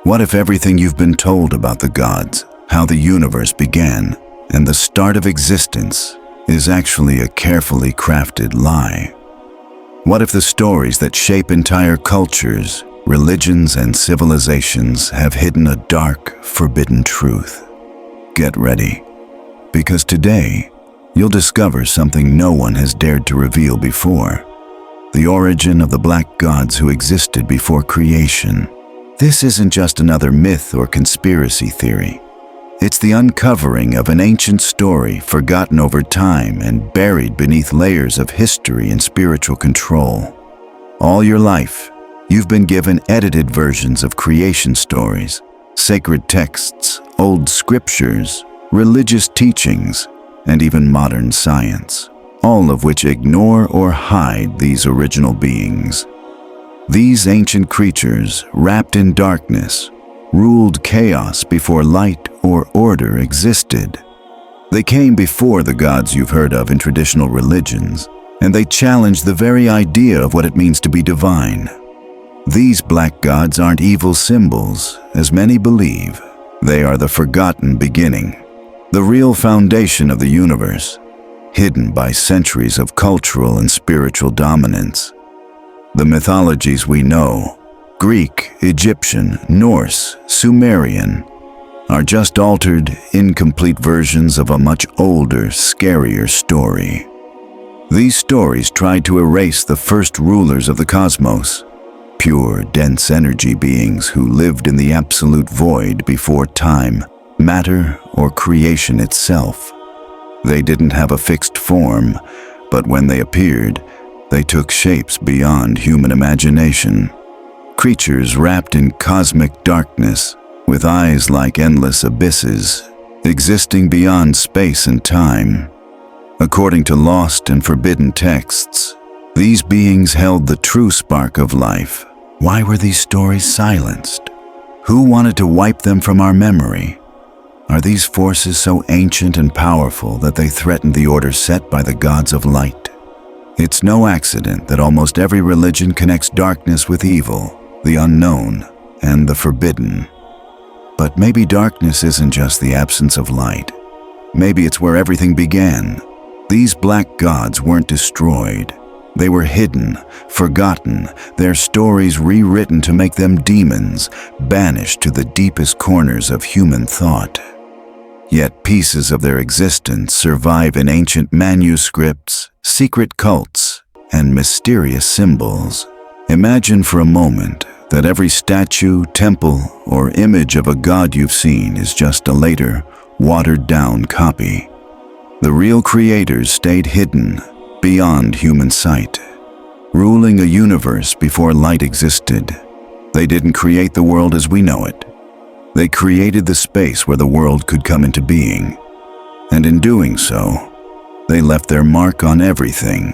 What if everything you've been told about the gods, how the universe began, and the start of existence is actually a carefully crafted lie? What if the stories that shape entire cultures, religions, and civilizations have hidden a dark, forbidden truth? Get ready, because today you'll discover something no one has dared to reveal before: the origin of the black gods who existed before creation. This isn't just another myth or conspiracy theory. It's the uncovering of an ancient story forgotten over time and buried beneath layers of history and spiritual control. All your life, you've been given edited versions of creation stories, sacred texts, old scriptures, religious teachings, and even modern science, all of which ignore or hide these original beings. These ancient creatures, wrapped in darkness, ruled chaos before light or order existed. They came before the gods you've heard of in traditional religions, and they challenged the very idea of what it means to be divine. These black gods aren't evil symbols, as many believe. They are the forgotten beginning, the real foundation of the universe, hidden by centuries of cultural and spiritual dominance. The mythologies we know, Greek, Egyptian, Norse, Sumerian, are just altered, incomplete versions of a much older, scarier story. These stories tried to erase the first rulers of the cosmos, pure, dense energy beings who lived in the absolute void before time, matter, or creation itself. They didn't have a fixed form, but when they appeared, they took shapes beyond human imagination. Creatures wrapped in cosmic darkness, with eyes like endless abysses, existing beyond space and time. According to lost and forbidden texts, these beings held the true spark of life. Why were these stories silenced? Who wanted to wipe them from our memory? Are these forces so ancient and powerful that they threaten the order set by the gods of light? It's no accident that almost every religion connects darkness with evil, the unknown, and the forbidden. But maybe darkness isn't just the absence of light. Maybe it's where everything began. These black gods weren't destroyed. They were hidden, forgotten, their stories rewritten to make them demons, banished to the deepest corners of human thought. Yet pieces of their existence survive in ancient manuscripts, secret cults, and mysterious symbols. Imagine for a moment that every statue, temple, or image of a god you've seen is just a later, watered-down copy. The real creators stayed hidden, beyond human sight, ruling a universe before light existed. They didn't create the world as we know it. They created the space where the world could come into being. And in doing so, they left their mark on everything: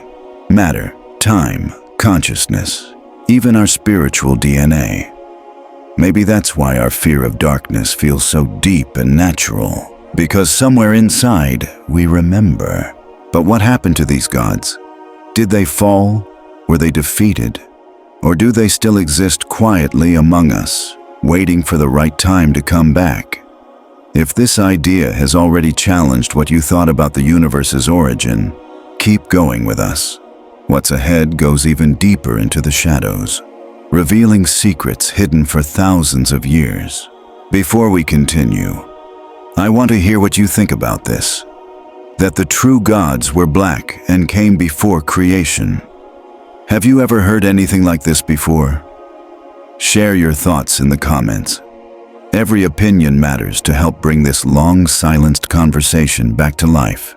matter, time, consciousness, even our spiritual DNA. Maybe that's why our fear of darkness feels so deep and natural, because somewhere inside we remember. But what happened to these gods? Did they fall? Were they defeated? Or do they still exist quietly among us, waiting for the right time to come back? If this idea has already challenged what you thought about the universe's origin, keep going with us. What's ahead goes even deeper into the shadows, revealing secrets hidden for thousands of years. Before we continue, I want to hear what you think about this: that the true gods were black and came before creation. Have you ever heard anything like this before? Share your thoughts in the comments. Every opinion matters to help bring this long-silenced conversation back to life.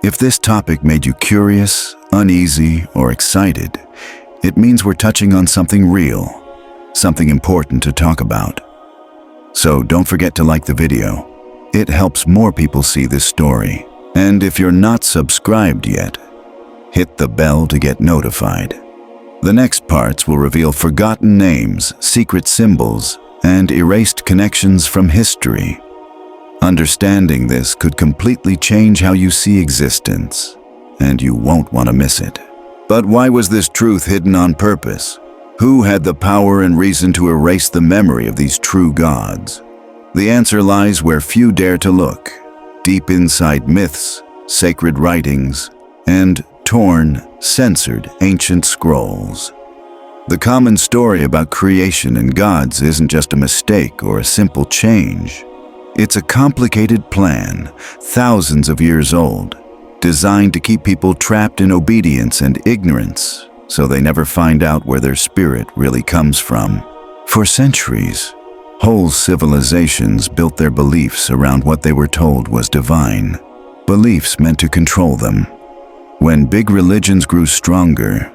If this topic made you curious, uneasy, or excited, it means we're touching on something real, something important to talk about. So don't forget to like the video. It helps more people see this story. And if you're not subscribed yet, hit the bell to get notified. The next parts will reveal forgotten names, secret symbols, and erased connections from history. Understanding this could completely change how you see existence, and you won't want to miss it. But why was this truth hidden on purpose? Who had the power and reason to erase the memory of these true gods? The answer lies where few dare to look, deep inside myths, sacred writings, and torn, censored ancient scrolls. The common story about creation and gods isn't just a mistake or a simple change. It's a complicated plan, thousands of years old, designed to keep people trapped in obedience and ignorance, so they never find out where their spirit really comes from. For centuries, whole civilizations built their beliefs around what they were told was divine, beliefs meant to control them. When big religions grew stronger,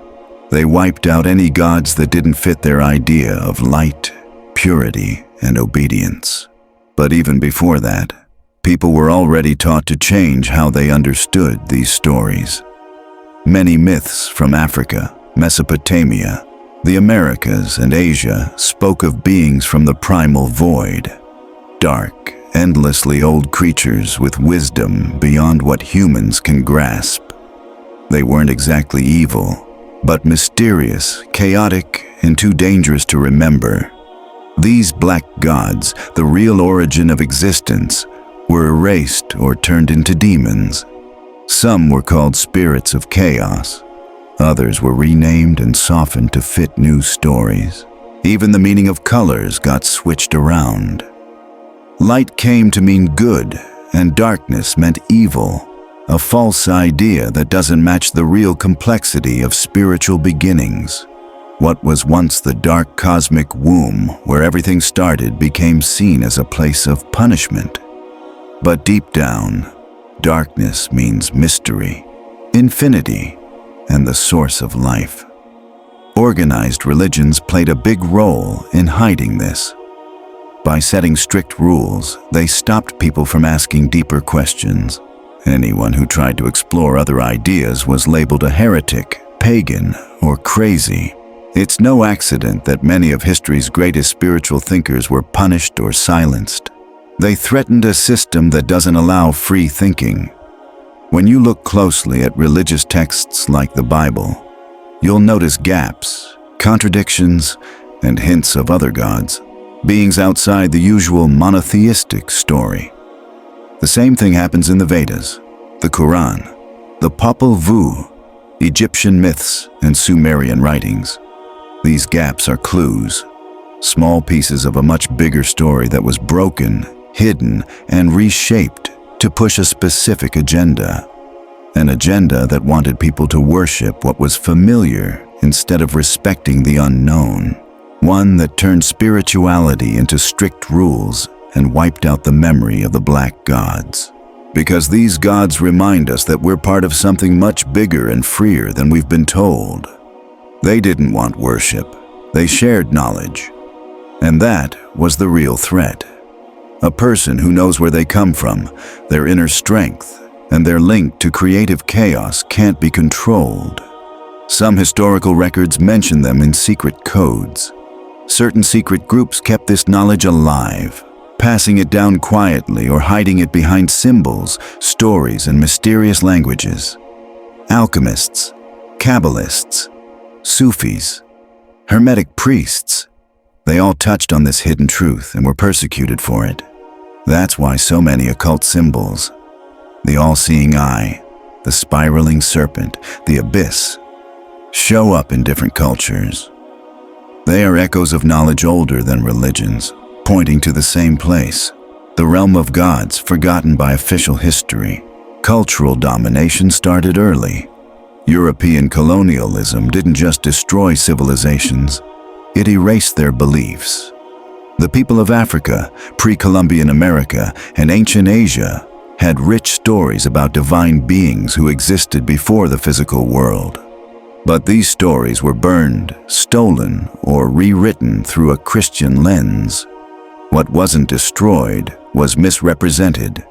they wiped out any gods that didn't fit their idea of light, purity, and obedience. But even before that, people were already taught to change how they understood these stories. Many myths from Africa, Mesopotamia, the Americas, and Asia spoke of beings from the primal void, dark, endlessly old creatures with wisdom beyond what humans can grasp. They weren't exactly evil, but mysterious, chaotic, and too dangerous to remember. These black gods, the real origin of existence, were erased or turned into demons. Some were called spirits of chaos. Others were renamed and softened to fit new stories. Even the meaning of colors got switched around. Light came to mean good, and darkness meant evil, a false idea that doesn't match the real complexity of spiritual beginnings. What was once the dark cosmic womb where everything started became seen as a place of punishment. But deep down, darkness means mystery, infinity, and the source of life. Organized religions played a big role in hiding this. By setting strict rules, they stopped people from asking deeper questions. Anyone who tried to explore other ideas was labeled a heretic, pagan, or crazy. It's no accident that many of history's greatest spiritual thinkers were punished or silenced. They threatened a system that doesn't allow free thinking. When you look closely at religious texts like the Bible, you'll notice gaps, contradictions, and hints of other gods, beings outside the usual monotheistic story. The same thing happens in the Vedas, the Quran, the Popol Vuh, Egyptian myths, and Sumerian writings. These gaps are clues, small pieces of a much bigger story that was broken, hidden, and reshaped to push a specific agenda. An agenda that wanted people to worship what was familiar instead of respecting the unknown. One that turned spirituality into strict rules and wiped out the memory of the black gods. Because these gods remind us that we're part of something much bigger and freer than we've been told. They didn't want worship, they shared knowledge. And that was the real threat. A person who knows where they come from, their inner strength, and their link to creative chaos can't be controlled. Some historical records mention them in secret codes. Certain secret groups kept this knowledge alive, passing it down quietly or hiding it behind symbols, stories, and mysterious languages. Alchemists, Kabbalists, Sufis, Hermetic priests, they all touched on this hidden truth and were persecuted for it. That's why so many occult symbols, the all-seeing eye, the spiraling serpent, the abyss, show up in different cultures. They are echoes of knowledge older than religions, pointing to the same place, the realm of gods forgotten by official history. Cultural domination started early. European colonialism didn't just destroy civilizations, it erased their beliefs. The people of Africa, pre-Columbian America, and ancient Asia had rich stories about divine beings who existed before the physical world. But these stories were burned, stolen, or rewritten through a Christian lens. What wasn't destroyed was misrepresented.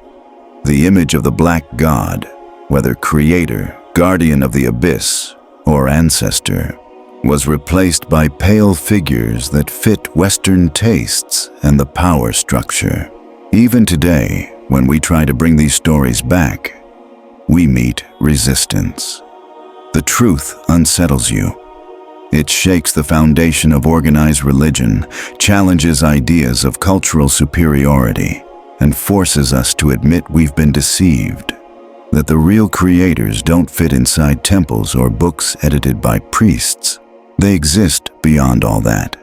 The image of the black god, whether creator, guardian of the abyss, or ancestor, was replaced by pale figures that fit Western tastes and the power structure. Even today, when we try to bring these stories back, we meet resistance. The truth unsettles you. It shakes the foundation of organized religion, challenges ideas of cultural superiority, and forces us to admit we've been deceived, that the real creators don't fit inside temples or books edited by priests. They exist beyond all that.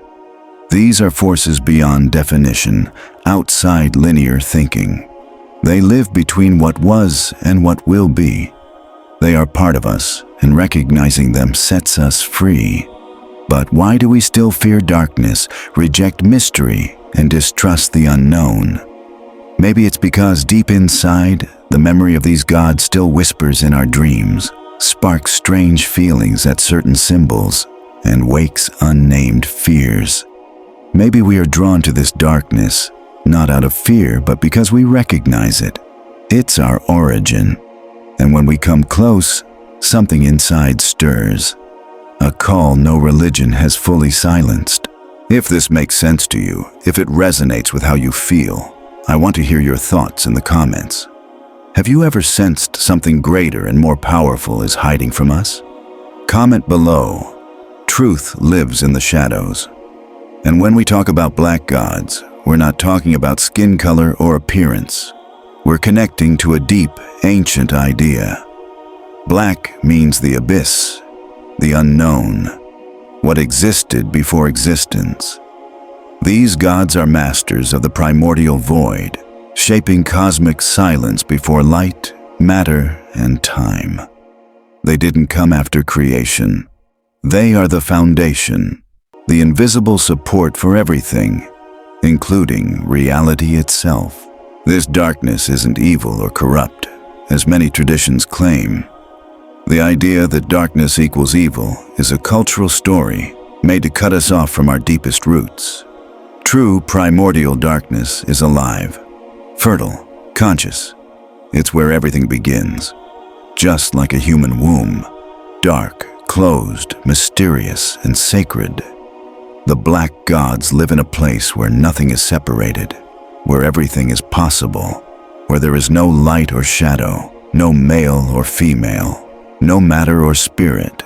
These are forces beyond definition, outside linear thinking. They live between what was and what will be. They are part of us, and recognizing them sets us free. But why do we still fear darkness, reject mystery, and distrust the unknown? Maybe it's because deep inside, the memory of these gods still whispers in our dreams, sparks strange feelings at certain symbols, and wakes unnamed fears. Maybe we are drawn to this darkness, not out of fear, but because we recognize it. It's our origin. And when we come close, something inside stirs. A call no religion has fully silenced. If this makes sense to you, if it resonates with how you feel, I want to hear your thoughts in the comments. Have you ever sensed something greater and more powerful is hiding from us? Comment below. Truth lives in the shadows. And when we talk about black gods, we're not talking about skin color or appearance. We're connecting to a deep, ancient idea. Black means the abyss, the unknown, what existed before existence. These gods are masters of the primordial void, shaping cosmic silence before light, matter, and time. They didn't come after creation. They are the foundation, the invisible support for everything, including reality itself. This darkness isn't evil or corrupt, as many traditions claim. The idea that darkness equals evil is a cultural story made to cut us off from our deepest roots. True primordial darkness is alive, fertile, conscious. It's where everything begins, just like a human womb, dark, closed, mysterious, and sacred. The black gods live in a place where nothing is separated, where everything is possible, where there is no light or shadow, no male or female, no matter or spirit.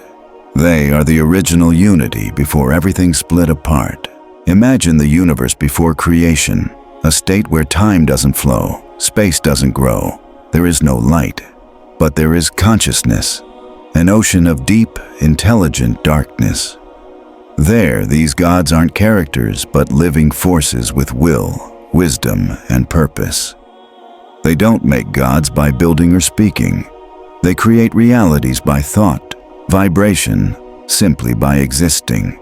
They are the original unity before everything split apart. Imagine the universe before creation, a state where time doesn't flow, space doesn't grow, there is no light, but there is consciousness, an ocean of deep, intelligent darkness. There, these gods aren't characters, but living forces with will, wisdom, and purpose. They don't make gods by building or speaking. They create realities by thought, vibration, simply by existing.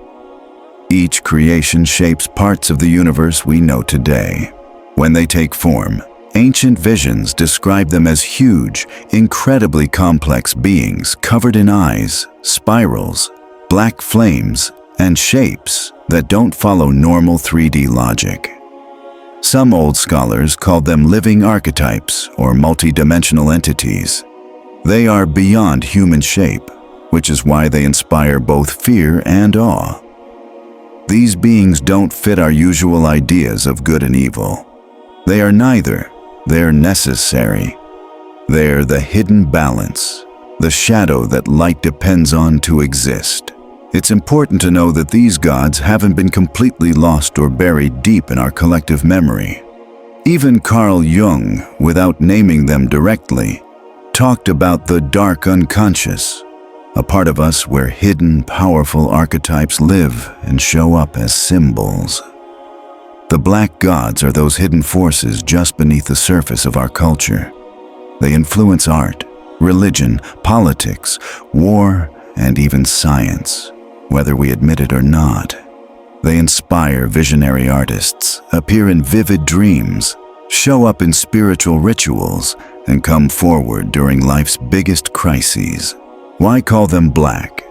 Each creation shapes parts of the universe we know today. When they take form, ancient visions describe them as huge, incredibly complex beings covered in eyes, spirals, black flames, and shapes that don't follow normal 3D logic. Some old scholars called them living archetypes or multidimensional entities. They are beyond human shape, which is why they inspire both fear and awe. These beings don't fit our usual ideas of good and evil. They are neither. They're necessary. They're the hidden balance, the shadow that light depends on to exist. It's important to know that these gods haven't been completely lost or buried deep in our collective memory. Even Carl Jung, without naming them directly, talked about the dark unconscious, a part of us where hidden, powerful archetypes live and show up as symbols. The black gods are those hidden forces just beneath the surface of our culture. They influence art, religion, politics, war, and even science, whether we admit it or not. They inspire visionary artists, appear in vivid dreams, show up in spiritual rituals, and come forward during life's biggest crises. Why call them black?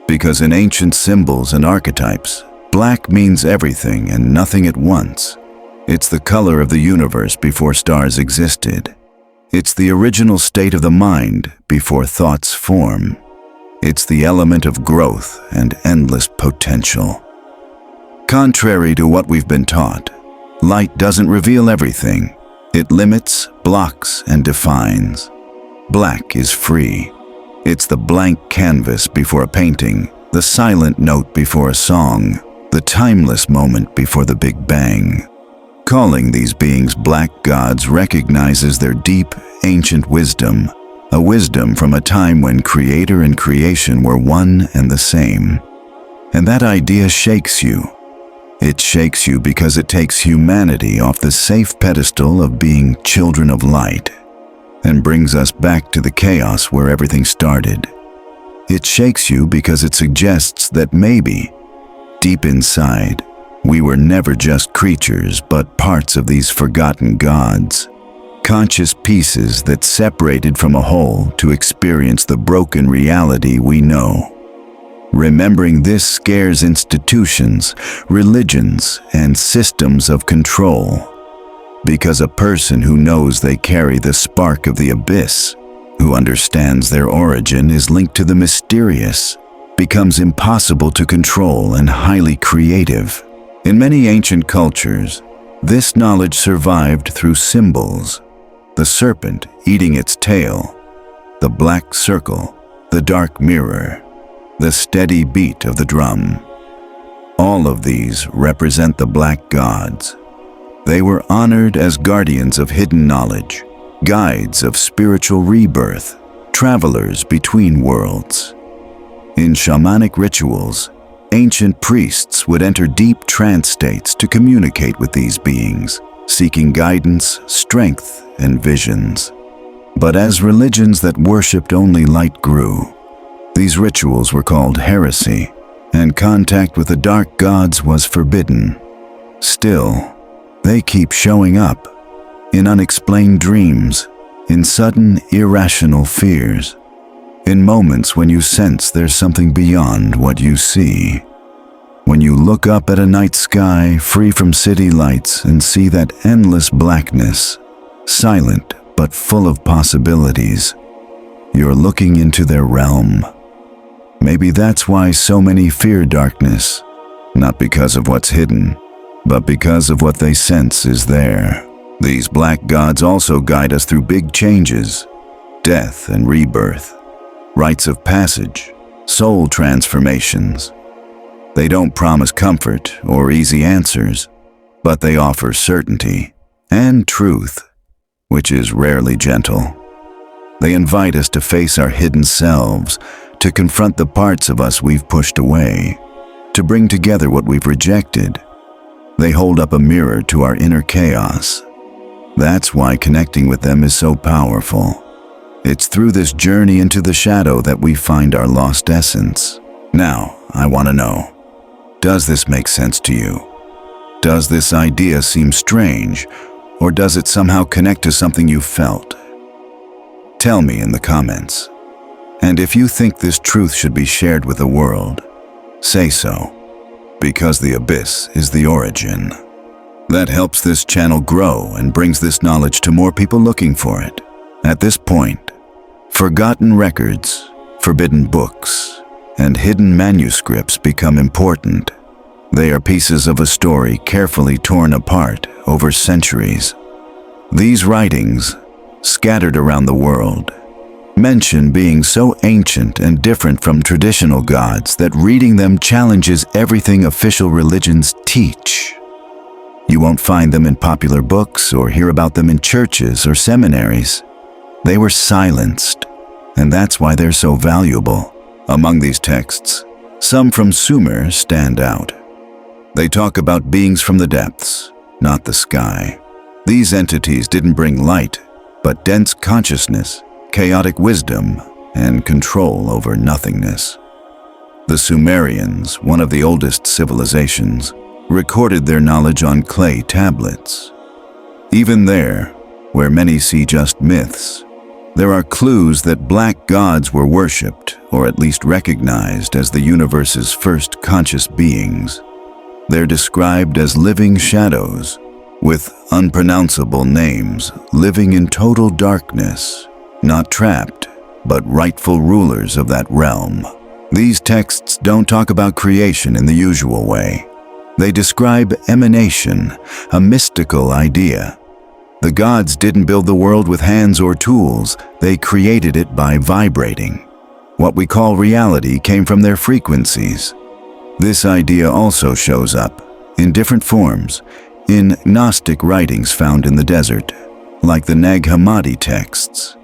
Because in ancient symbols and archetypes, black means everything and nothing at once. It's the color of the universe before stars existed. It's the original state of the mind before thoughts form. It's the element of growth and endless potential. Contrary to what we've been taught, light doesn't reveal everything. It limits, blocks, and defines. Black is free. It's the blank canvas before a painting, the silent note before a song, the timeless moment before the Big Bang. Calling these beings black gods recognizes their deep, ancient wisdom, a wisdom from a time when creator and creation were one and the same. And that idea shakes you. It shakes you because it takes humanity off the safe pedestal of being children of light and brings us back to the chaos where everything started. It shakes you because it suggests that maybe, deep inside, we were never just creatures but parts of these forgotten gods, conscious pieces that separated from a whole to experience the broken reality we know. Remembering this scares institutions, religions, and systems of control, because a person who knows they carry the spark of the abyss, who understands their origin is linked to the mysterious, becomes impossible to control and highly creative. In many ancient cultures, this knowledge survived through symbols: the serpent eating its tail, the black circle, the dark mirror, the steady beat of the drum. All of these represent the black gods. They were honored as guardians of hidden knowledge, guides of spiritual rebirth, travelers between worlds. In shamanic rituals, ancient priests would enter deep trance states to communicate with these beings, seeking guidance, strength, and visions. But as religions that worshipped only light grew, these rituals were called heresy, and contact with the dark gods was forbidden. Still, they keep showing up, in unexplained dreams, in sudden, irrational fears, in moments when you sense there's something beyond what you see. When you look up at a night sky free from city lights and see that endless blackness, silent but full of possibilities, you're looking into their realm. Maybe that's why so many fear darkness, not because of what's hidden, but because of what they sense is there. These black gods also guide us through big changes, death and rebirth, rites of passage, soul transformations. They don't promise comfort or easy answers, but they offer certainty and truth, which is rarely gentle. They invite us to face our hidden selves, to confront the parts of us we've pushed away, to bring together what we've rejected. They hold up a mirror to our inner chaos. That's why connecting with them is so powerful. It's through this journey into the shadow that we find our lost essence. Now, I want to know, does this make sense to you? Does this idea seem strange, or does it somehow connect to something you felt? Tell me in the comments. And if you think this truth should be shared with the world, say so, because the abyss is the origin. That helps this channel grow and brings this knowledge to more people looking for it. At this point, forgotten records, forbidden books, and hidden manuscripts become important. They are pieces of a story carefully torn apart over centuries. These writings, scattered around the world, mention being so ancient and different from traditional gods that reading them challenges everything official religions teach. You won't find them in popular books or hear about them in churches or seminaries. They were silenced, and that's why they're so valuable. Among these texts, some from Sumer stand out. They talk about beings from the depths, not the sky. These entities didn't bring light, but dense consciousness, chaotic wisdom, and control over nothingness. The Sumerians, one of the oldest civilizations, recorded their knowledge on clay tablets. Even there, where many see just myths, there are clues that black gods were worshipped, or at least recognized as the universe's first conscious beings. They're described as living shadows, with unpronounceable names, living in total darkness, not trapped, but rightful rulers of that realm. These texts don't talk about creation in the usual way. They describe emanation, a mystical idea. The gods didn't build the world with hands or tools, they created it by vibrating. What we call reality came from their frequencies. This idea also shows up, in different forms, in Gnostic writings found in the desert, like the Nag Hammadi texts.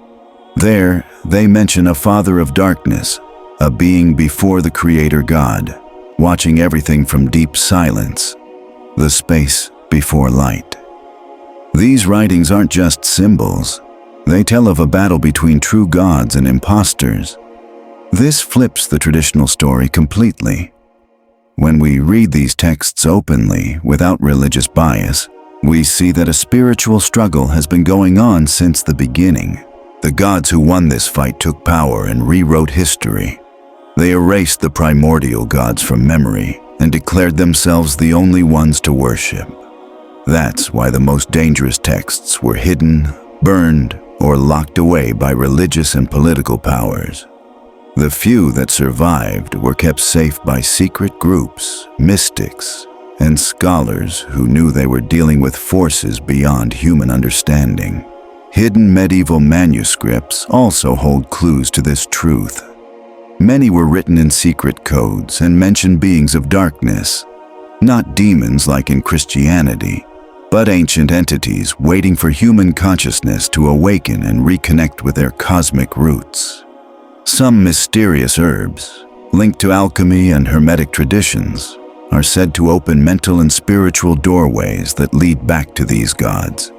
There, they mention a father of darkness, a being before the Creator God, watching everything from deep silence, the space before light. These writings aren't just symbols. They tell of a battle between true gods and imposters. This flips the traditional story completely. When we read these texts openly, without religious bias, we see that a spiritual struggle has been going on since the beginning. The gods who won this fight took power and rewrote history. They erased the primordial gods from memory and declared themselves the only ones to worship. That's why the most dangerous texts were hidden, burned, or locked away by religious and political powers. The few that survived were kept safe by secret groups, mystics, and scholars who knew they were dealing with forces beyond human understanding. Hidden medieval manuscripts also hold clues to this truth. Many were written in secret codes and mention beings of darkness, not demons like in Christianity, but ancient entities waiting for human consciousness to awaken and reconnect with their cosmic roots. Some mysterious herbs, linked to alchemy and hermetic traditions, are said to open mental and spiritual doorways that lead back to these gods.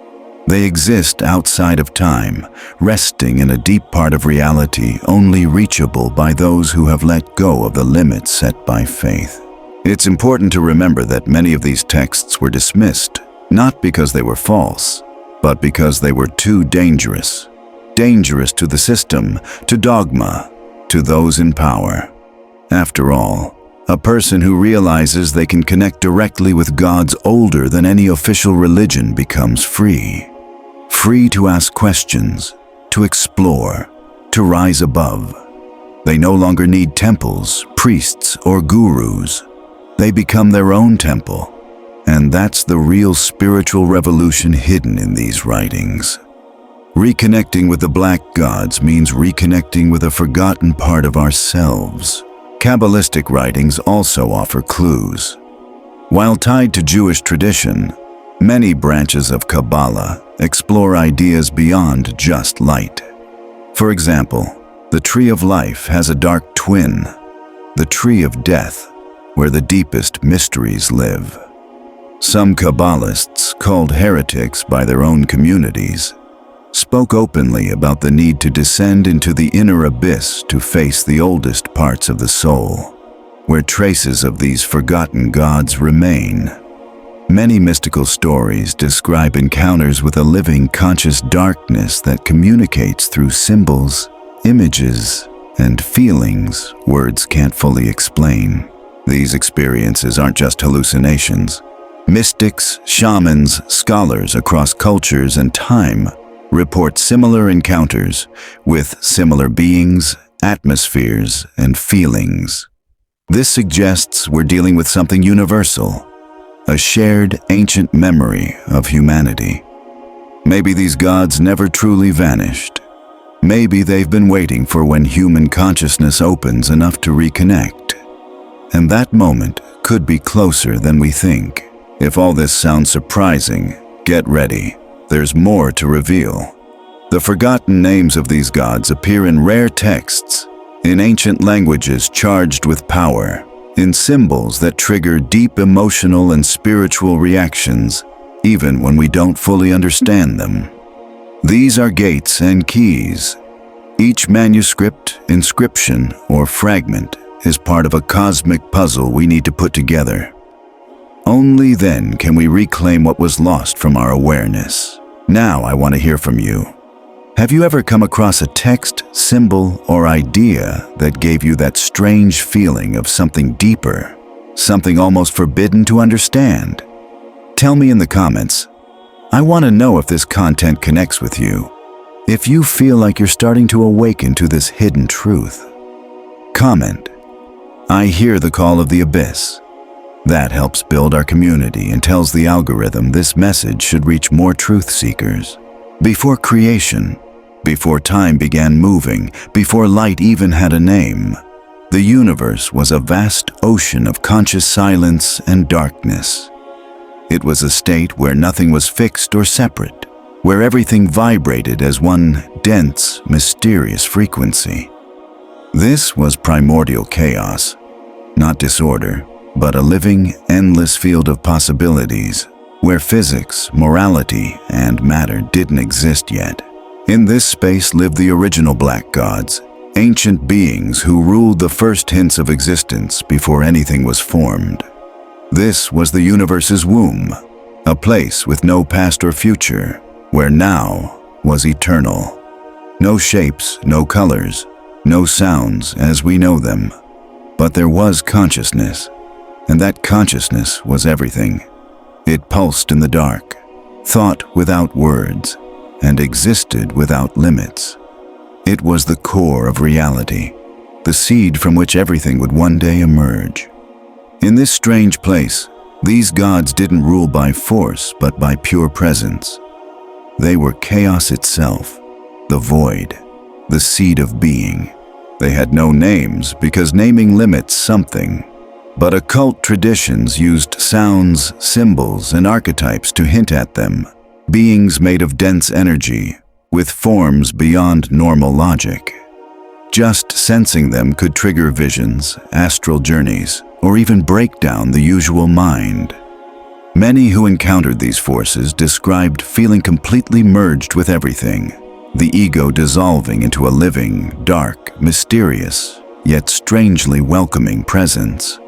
They exist outside of time, resting in a deep part of reality only reachable by those who have let go of the limits set by faith. It's important to remember that many of these texts were dismissed, not because they were false, but because they were too dangerous. Dangerous to the system, to dogma, to those in power. After all, a person who realizes they can connect directly with gods older than any official religion becomes free. Free to ask questions, to explore, to rise above. They no longer need temples, priests, or gurus. They become their own temple. And that's the real spiritual revolution hidden in these writings. Reconnecting with the black gods means reconnecting with a forgotten part of ourselves. Kabbalistic writings also offer clues. While tied to Jewish tradition, many branches of Kabbalah explore ideas beyond just light. For example, the Tree of Life has a dark twin, the Tree of Death, where the deepest mysteries live. Some Kabbalists, called heretics by their own communities, spoke openly about the need to descend into the inner abyss to face the oldest parts of the soul, where traces of these forgotten gods remain. Many mystical stories describe encounters with a living, conscious darkness that communicates through symbols, images, and feelings words can't fully explain. These experiences aren't just hallucinations. Mystics, shamans, scholars across cultures and time report similar encounters with similar beings, atmospheres, and feelings. This suggests we're dealing with something universal, a shared ancient memory of humanity. Maybe these gods never truly vanished. Maybe they've been waiting for when human consciousness opens enough to reconnect. And that moment could be closer than we think. If all this sounds surprising, get ready. There's more to reveal. The forgotten names of these gods appear in rare texts, in ancient languages charged with power, in symbols that trigger deep emotional and spiritual reactions, even when we don't fully understand them. These are gates and keys. Each manuscript, inscription, or fragment is part of a cosmic puzzle we need to put together. Only then can we reclaim what was lost from our awareness. Now I want to hear from you. Have you ever come across a text, symbol, or idea that gave you that strange feeling of something deeper, something almost forbidden to understand? Tell me in the comments. I want to know if this content connects with you, if you feel like you're starting to awaken to this hidden truth. Comment, "I hear the call of the abyss." That helps build our community and tells the algorithm this message should reach more truth seekers. Before creation, Before time began moving, before light even had a name, the universe was a vast ocean of conscious silence and darkness. It was a state where nothing was fixed or separate, where everything vibrated as one dense, mysterious frequency. This was primordial chaos, not disorder, but a living, endless field of possibilities, where physics, morality, and matter didn't exist yet. In this space lived the original black gods, ancient beings who ruled the first hints of existence before anything was formed. This was the universe's womb, a place with no past or future, where now was eternal. No shapes, no colors, no sounds as we know them. But there was consciousness, and that consciousness was everything. It pulsed in the dark, thought without words, and existed without limits. It was the core of reality, the seed from which everything would one day emerge. In this strange place, these gods didn't rule by force, but by pure presence. They were chaos itself, the void, the seed of being. They had no names because naming limits something. But occult traditions used sounds, symbols, and archetypes to hint at them, beings made of dense energy, with forms beyond normal logic. Just sensing them could trigger visions, astral journeys, or even break down the usual mind. Many who encountered these forces described feeling completely merged with everything, the ego dissolving into a living, dark, mysterious, yet strangely welcoming presence.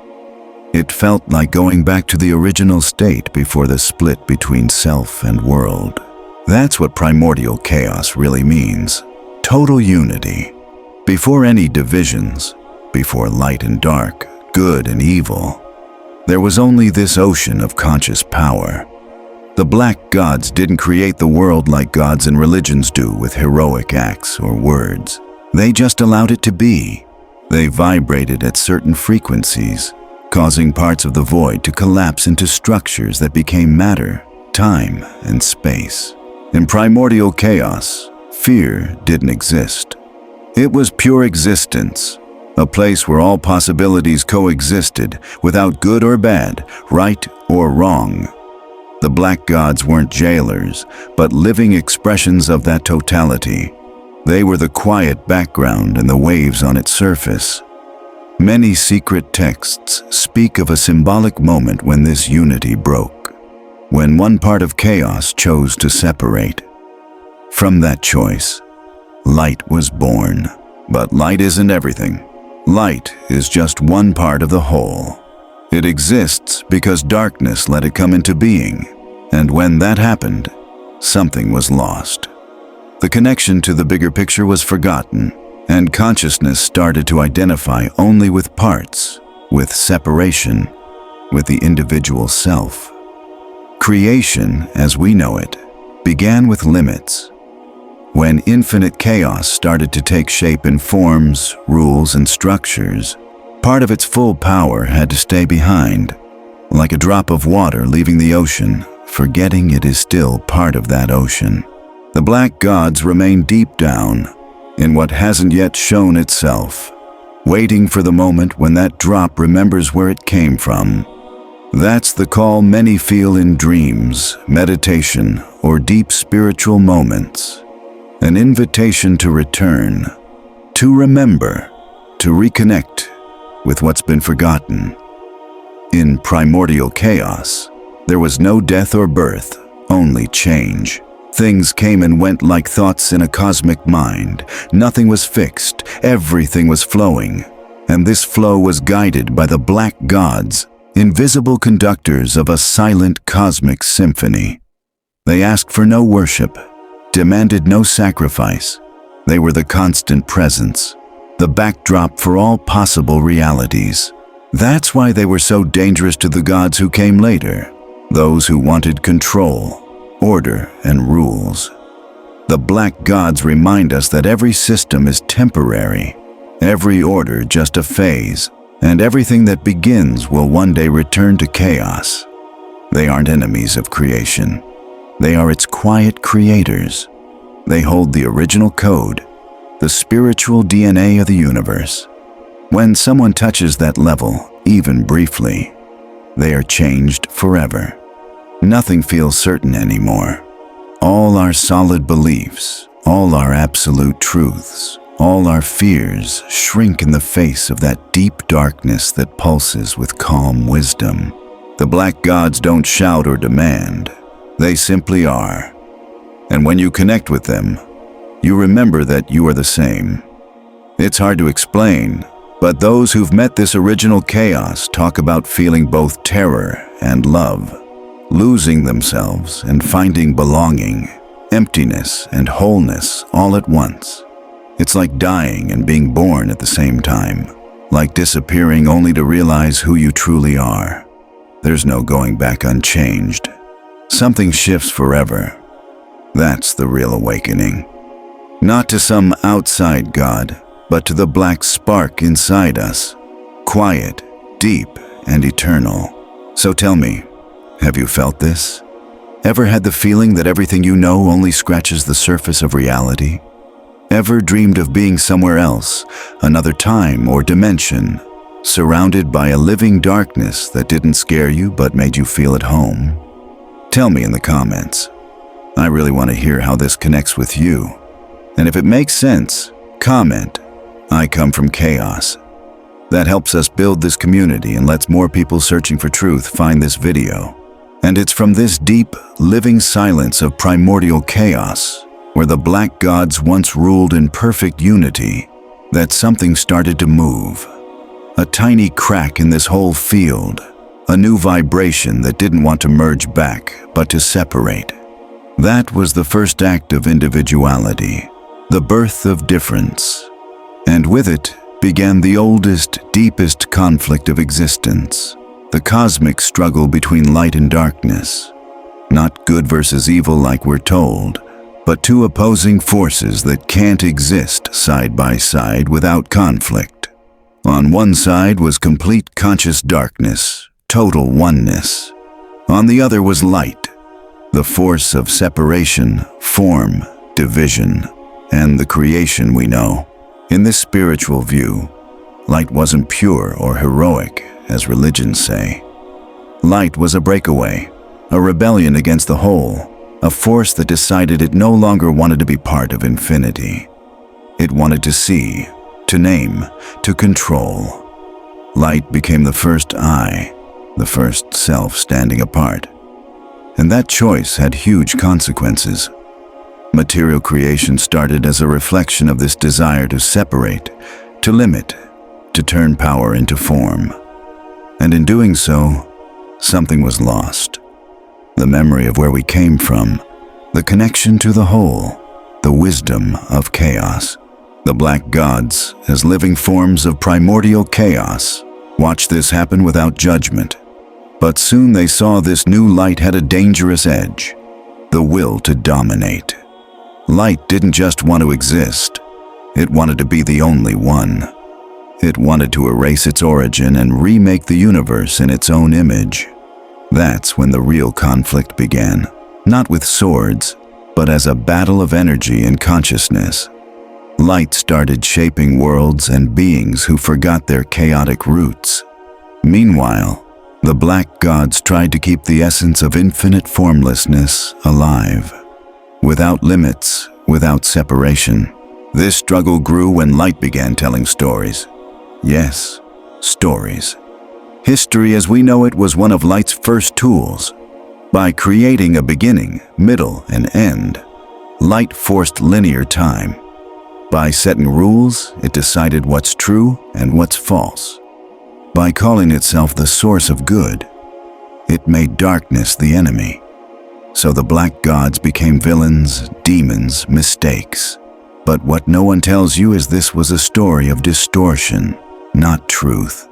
It felt like going back to the original state before the split between self and world. That's what primordial chaos really means. Total unity. Before any divisions, before light and dark, good and evil, there was only this ocean of conscious power. The black gods didn't create the world like gods and religions do with heroic acts or words. They just allowed it to be. They vibrated at certain frequencies, causing parts of the void to collapse into structures that became matter, time, and space. In primordial chaos, fear didn't exist. It was pure existence, a place where all possibilities coexisted without good or bad, right or wrong. The black gods weren't jailers, but living expressions of that totality. They were the quiet background and the waves on its surface. Many secret texts speak of a symbolic moment when this unity broke, when one part of chaos chose to separate. From that choice, light was born. But light isn't everything. Light is just one part of the whole. It exists because darkness let it come into being, and when that happened, something was lost. The connection to the bigger picture was forgotten, and consciousness started to identify only with parts, with separation, with the individual self. Creation, as we know it, began with limits. When infinite chaos started to take shape in forms, rules, and structures, part of its full power had to stay behind, like a drop of water leaving the ocean, forgetting it is still part of that ocean. The black gods remain deep down, in what hasn't yet shown itself, waiting for the moment when that drop remembers where it came from. That's the call many feel in dreams, meditation, or deep spiritual moments. An invitation to return, to remember, to reconnect with what's been forgotten. In primordial chaos, there was no death or birth, only change. Things came and went like thoughts in a cosmic mind. Nothing was fixed, everything was flowing. And this flow was guided by the black gods, invisible conductors of a silent cosmic symphony. They asked for no worship, demanded no sacrifice. They were the constant presence, the backdrop for all possible realities. That's why they were so dangerous to the gods who came later, those who wanted control, order, and rules. The black gods remind us that every system is temporary, every order just a phase, and everything that begins will one day return to chaos. They aren't enemies of creation. They are its quiet creators. They hold the original code, the spiritual DNA of the universe. When someone touches that level, even briefly, they are changed forever. Nothing feels certain anymore. All our solid beliefs, all our absolute truths, all our fears shrink in the face of that deep darkness that pulses with calm wisdom. The black gods don't shout or demand. They simply are. And when you connect with them, you remember that you are the same. It's hard to explain, but those who've met this original chaos talk about feeling both terror and love, losing themselves and finding belonging, emptiness and wholeness all at once. It's like dying and being born at the same time, like disappearing only to realize who you truly are. There's no going back unchanged. Something shifts forever. That's the real awakening. Not to some outside God, but to the black spark inside us, quiet, deep, and eternal. So tell me, have you felt this? Ever had the feeling that everything you know only scratches the surface of reality? Ever dreamed of being somewhere else, another time or dimension, surrounded by a living darkness that didn't scare you but made you feel at home? Tell me in the comments. I really want to hear how this connects with you. And if it makes sense, comment, "I come from chaos." That helps us build this community and lets more people searching for truth find this video. And it's from this deep, living silence of primordial chaos, where the black gods once ruled in perfect unity, that something started to move. A tiny crack in this whole field, a new vibration that didn't want to merge back, but to separate. That was the first act of individuality, the birth of difference. And with it began the oldest, deepest conflict of existence, the cosmic struggle between light and darkness. Not good versus evil like we're told, but two opposing forces that can't exist side by side without conflict. On one side was complete conscious darkness, total oneness. On the other was light, the force of separation, form, division, and the creation we know. In this spiritual view, light wasn't pure or heroic, as religions say. Light was a breakaway, a rebellion against the whole, a force that decided it no longer wanted to be part of infinity. It wanted to see, to name, to control. Light became the first I, the first self standing apart. And that choice had huge consequences. Material creation started as a reflection of this desire to separate, to limit, to turn power into form. And in doing so, something was lost. The memory of where we came from, the connection to the whole, the wisdom of chaos. The black gods, as living forms of primordial chaos, watched this happen without judgment. But soon they saw this new light had a dangerous edge, the will to dominate. Light didn't just want to exist, it wanted to be the only one. It wanted to erase its origin and remake the universe in its own image. That's when the real conflict began, not with swords, but as a battle of energy and consciousness. Light started shaping worlds and beings who forgot their chaotic roots. Meanwhile, the black gods tried to keep the essence of infinite formlessness alive. Without limits, without separation. This struggle grew when light began telling stories. Yes, stories. History as we know it was one of light's first tools. By creating a beginning, middle, and end, light forced linear time. By setting rules, it decided what's true and what's false. By calling itself the source of good, it made darkness the enemy. So the black gods became villains, demons, mistakes. But what no one tells you is this was a story of distortion, not truth.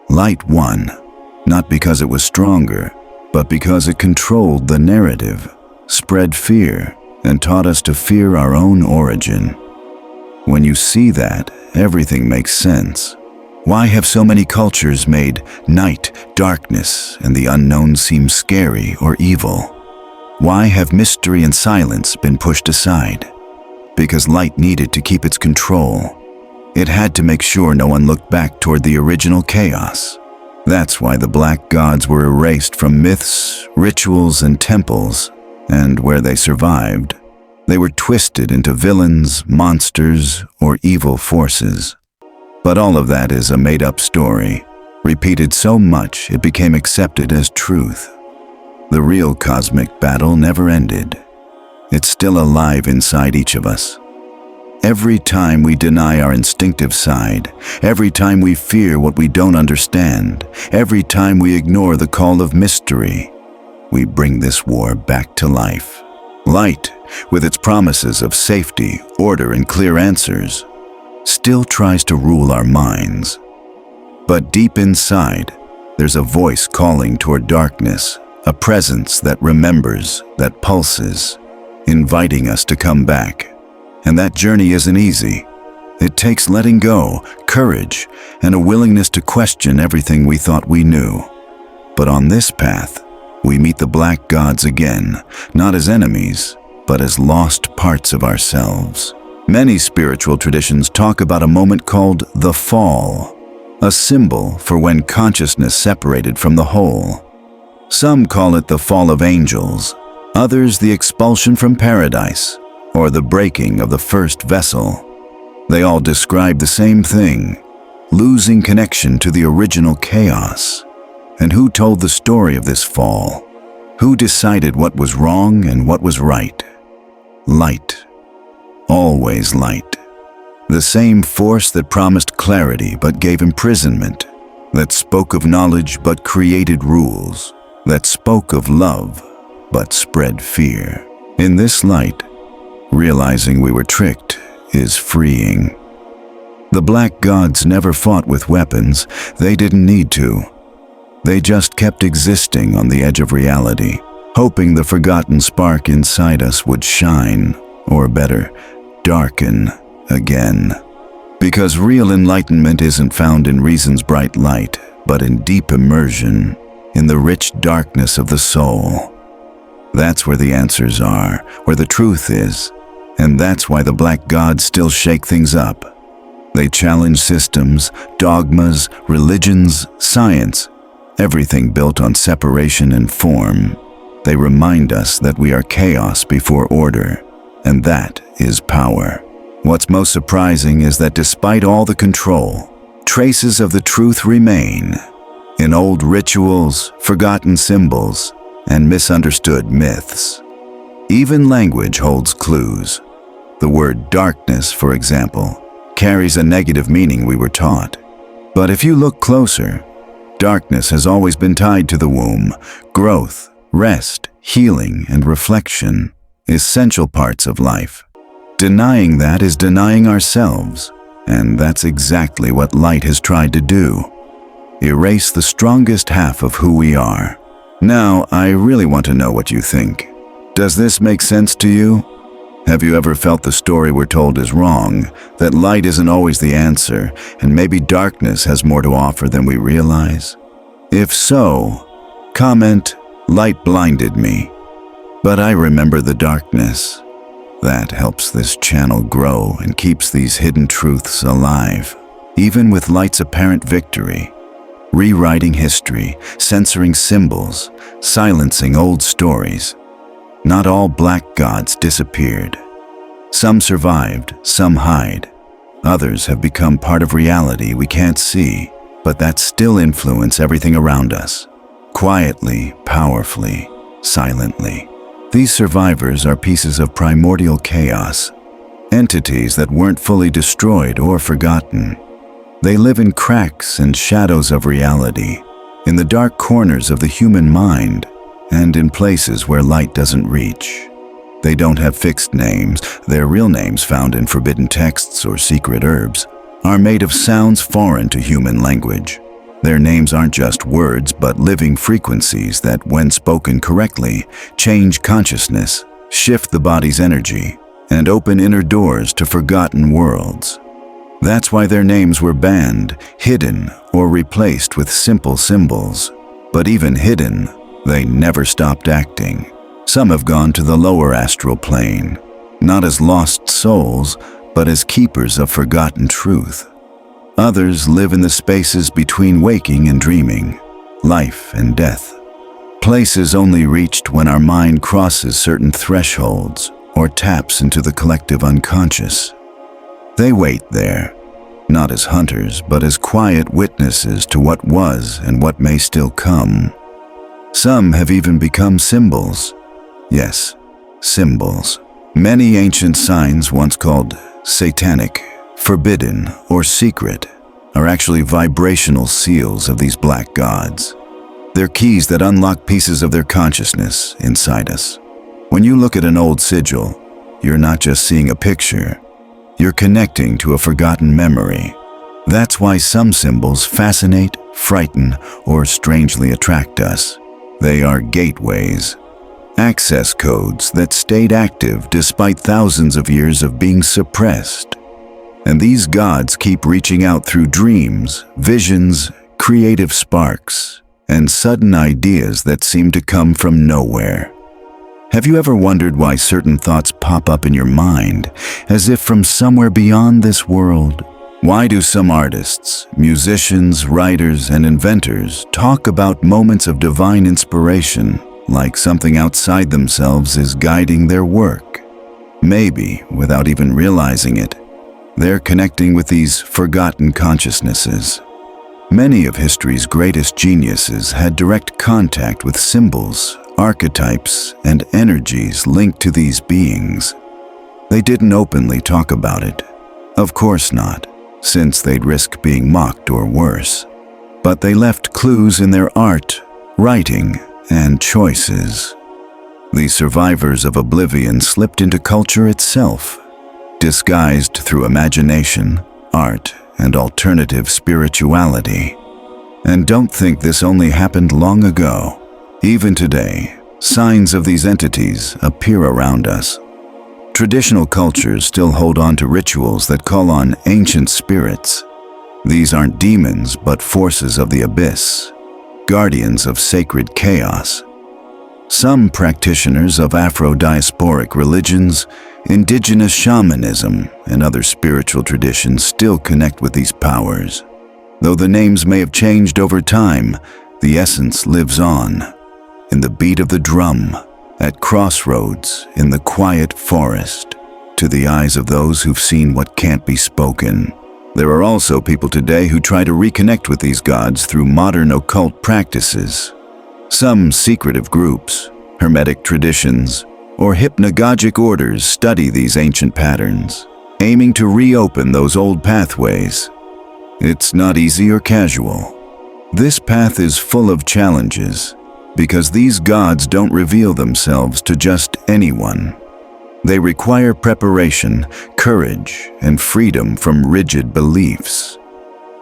Light won, not because it was stronger, but because it controlled the narrative, spread fear, and taught us to fear our own origin. When you see that, everything makes sense. Why have so many cultures made night, darkness, and the unknown seem scary or evil? Why have mystery and silence been pushed aside? Because light needed to keep its control. It had to make sure no one looked back toward the original chaos. That's why the black gods were erased from myths, rituals, and temples, and where they survived, they were twisted into villains, monsters, or evil forces. But all of that is a made-up story, repeated so much it became accepted as truth. The real cosmic battle never ended. It's still alive inside each of us. Every time we deny our instinctive side, every time we fear what we don't understand, every time we ignore the call of mystery, we bring this war back to life. Light, with its promises of safety, order, and clear answers, still tries to rule our minds. But deep inside, there's a voice calling toward darkness, a presence that remembers, that pulses, inviting us to come back. And that journey isn't easy. It takes letting go, courage, and a willingness to question everything we thought we knew. But on this path, we meet the black gods again, not as enemies, but as lost parts of ourselves. Many spiritual traditions talk about a moment called the fall, a symbol for when consciousness separated from the whole. Some call it the fall of angels, others the expulsion from paradise, or the breaking of the first vessel. They all describe the same thing, losing connection to the original chaos. And who told the story of this fall? Who decided what was wrong and what was right? Light. Always light. The same force that promised clarity but gave imprisonment, that spoke of knowledge but created rules, that spoke of love but spread fear. In this light, realizing we were tricked is freeing. The black gods never fought with weapons. They didn't need to. They just kept existing on the edge of reality, hoping the forgotten spark inside us would shine, or better, darken again. Because real enlightenment isn't found in reason's bright light, but in deep immersion, in the rich darkness of the soul. That's where the answers are, where the truth is, and that's why the black gods still shake things up. They challenge systems, dogmas, religions, science, everything built on separation and form. They remind us that we are chaos before order, and that is power. What's most surprising is that despite all the control, traces of the truth remain in old rituals, forgotten symbols, and misunderstood myths. Even language holds clues. The word darkness, for example, carries a negative meaning we were taught. But if you look closer, darkness has always been tied to the womb, growth, rest, healing, and reflection, essential parts of life. Denying that is denying ourselves, and that's exactly what light has tried to do. Erase the strongest half of who we are. Now, I really want to know what you think. Does this make sense to you? Have you ever felt the story we're told is wrong, that light isn't always the answer, and maybe darkness has more to offer than we realize? If so, comment, "Light blinded me, but I remember the darkness." That helps this channel grow and keeps these hidden truths alive, even with light's apparent victory. Rewriting history, censoring symbols, silencing old stories. Not all black gods disappeared. Some survived, some hide. Others have become part of reality we can't see, but that still influence everything around us. Quietly, powerfully, silently. These survivors are pieces of primordial chaos, entities that weren't fully destroyed or forgotten. They live in cracks and shadows of reality, in the dark corners of the human mind, and in places where light doesn't reach. They don't have fixed names. Their real names, found in forbidden texts or secret herbs, are made of sounds foreign to human language. Their names aren't just words, but living frequencies that, when spoken correctly, change consciousness, shift the body's energy, and open inner doors to forgotten worlds. That's why their names were banned, hidden, or replaced with simple symbols. But even hidden, they never stopped acting. Some have gone to the lower astral plane, not as lost souls, but as keepers of forgotten truth. Others live in the spaces between waking and dreaming, life and death, places only reached when our mind crosses certain thresholds or taps into the collective unconscious. They wait there, not as hunters, but as quiet witnesses to what was and what may still come. Some have even become symbols. Yes, symbols. Many ancient signs, once called satanic, forbidden, or secret, are actually vibrational seals of these black gods. They're keys that unlock pieces of their consciousness inside us. When you look at an old sigil, you're not just seeing a picture, you're connecting to a forgotten memory. That's why some symbols fascinate, frighten, or strangely attract us. They are gateways, access codes that stayed active despite thousands of years of being suppressed. And these gods keep reaching out through dreams, visions, creative sparks, and sudden ideas that seem to come from nowhere. Have you ever wondered why certain thoughts pop up in your mind, as if from somewhere beyond this world? Why do some artists, musicians, writers, and inventors talk about moments of divine inspiration, like something outside themselves is guiding their work? Maybe, without even realizing it, they're connecting with these forgotten consciousnesses. Many of history's greatest geniuses had direct contact with symbols, archetypes, and energies linked to these beings. They didn't openly talk about it. Of course not, since they'd risk being mocked or worse. But they left clues in their art, writing, and choices. The survivors of oblivion slipped into culture itself, disguised through imagination, art, and alternative spirituality. And don't think this only happened long ago. Even today, signs of these entities appear around us. Traditional cultures still hold on to rituals that call on ancient spirits. These aren't demons, but forces of the abyss, guardians of sacred chaos. Some practitioners of Afro-diasporic religions, indigenous shamanism, and other spiritual traditions still connect with these powers. Though the names may have changed over time, the essence lives on. In the beat of the drum, at crossroads, in the quiet forest, to the eyes of those who've seen what can't be spoken. There are also people today who try to reconnect with these gods through modern occult practices. Some secretive groups, hermetic traditions, or hypnagogic orders study these ancient patterns, aiming to reopen those old pathways. It's not easy or casual. This path is full of challenges, because these gods don't reveal themselves to just anyone. They require preparation, courage, and freedom from rigid beliefs.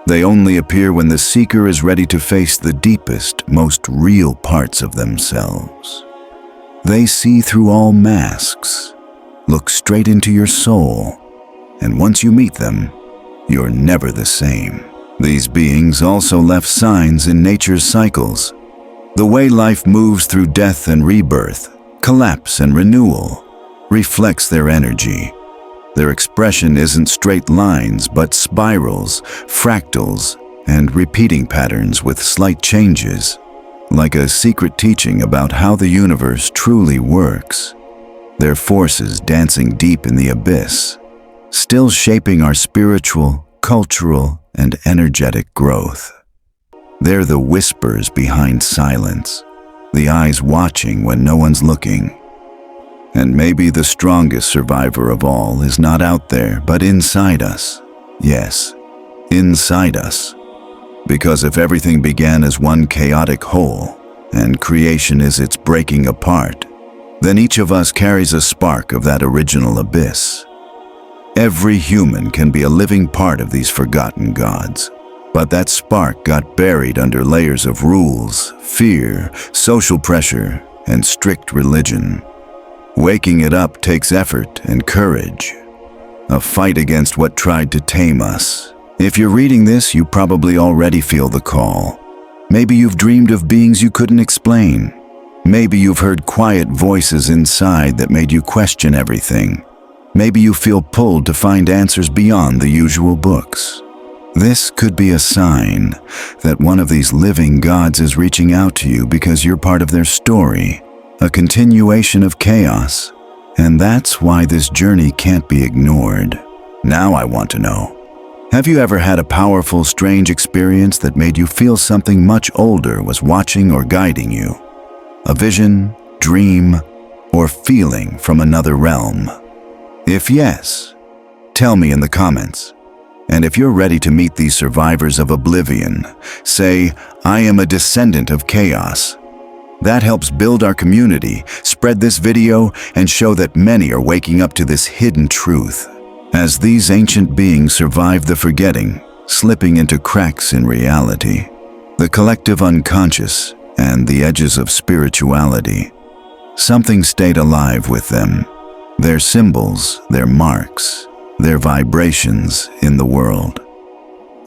They only appear when the seeker is ready to face the deepest, most real parts of themselves. They see through all masks, look straight into your soul, and once you meet them, you're never the same. These beings also left signs in nature's cycles. The way life moves through death and rebirth, collapse and renewal, reflects their energy. Their expression isn't straight lines, but spirals, fractals, and repeating patterns with slight changes, like a secret teaching about how the universe truly works. Their forces dancing deep in the abyss, still shaping our spiritual, cultural, and energetic growth. They're the whispers behind silence, the eyes watching when no one's looking. And maybe the strongest survivor of all is not out there, but inside us. Yes, inside us. Because if everything began as one chaotic whole, and creation is its breaking apart, then each of us carries a spark of that original abyss. Every human can be a living part of these forgotten gods. But that spark got buried under layers of rules, fear, social pressure, and strict religion. Waking it up takes effort and courage, a fight against what tried to tame us. If you're reading this, you probably already feel the call. Maybe you've dreamed of beings you couldn't explain. Maybe you've heard quiet voices inside that made you question everything. Maybe you feel pulled to find answers beyond the usual books. This could be a sign that one of these living gods is reaching out to you because you're part of their story, a continuation of chaos. And that's why this journey can't be ignored. Now I want to know, have you ever had a powerful, strange experience that made you feel something much older was watching or guiding you? A vision, dream, or feeling from another realm? If yes, tell me in the comments. And if you're ready to meet these survivors of oblivion, say, "I am a descendant of chaos." That helps build our community, spread this video, and show that many are waking up to this hidden truth. As these ancient beings survived the forgetting, slipping into cracks in reality, the collective unconscious, and the edges of spirituality, something stayed alive with them. Their symbols, their marks, their vibrations in the world.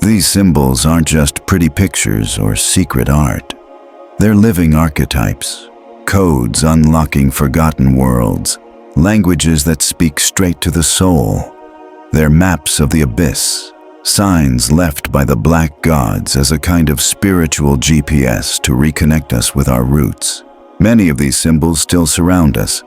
These symbols aren't just pretty pictures or secret art. They're living archetypes, codes unlocking forgotten worlds, languages that speak straight to the soul. They're maps of the abyss, signs left by the black gods as a kind of spiritual GPS to reconnect us with our roots. Many of these symbols still surround us,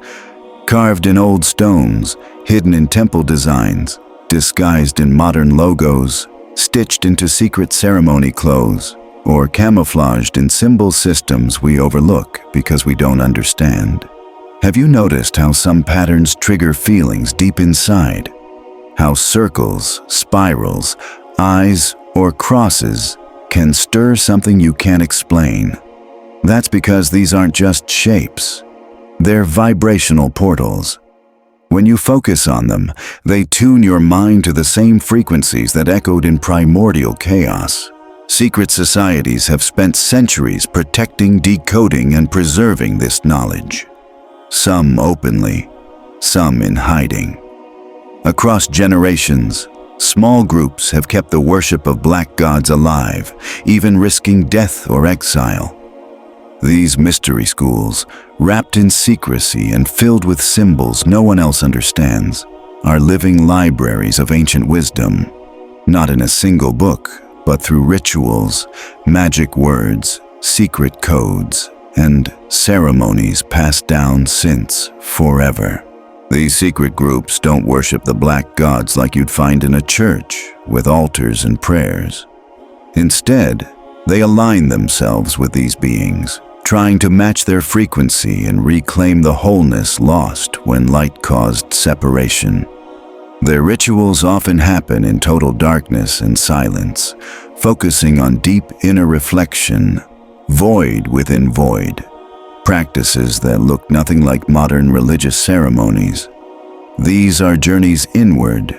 carved in old stones, hidden in temple designs, disguised in modern logos, stitched into secret ceremony clothes, or camouflaged in symbol systems we overlook because we don't understand. Have you noticed how some patterns trigger feelings deep inside? How circles, spirals, eyes, or crosses can stir something you can't explain? That's because these aren't just shapes. They're vibrational portals. When you focus on them, they tune your mind to the same frequencies that echoed in primordial chaos. Secret societies have spent centuries protecting, decoding, and preserving this knowledge. Some openly, some in hiding. Across generations, small groups have kept the worship of black gods alive, even risking death or exile. These mystery schools, wrapped in secrecy and filled with symbols no one else understands, are living libraries of ancient wisdom, not in a single book, but through rituals, magic words, secret codes, and ceremonies passed down since forever. These secret groups don't worship the black gods like you'd find in a church, with altars and prayers. Instead, they align themselves with these beings, trying to match their frequency and reclaim the wholeness lost when light caused separation. Their rituals often happen in total darkness and silence, focusing on deep inner reflection, void within void, practices that look nothing like modern religious ceremonies. These are journeys inward,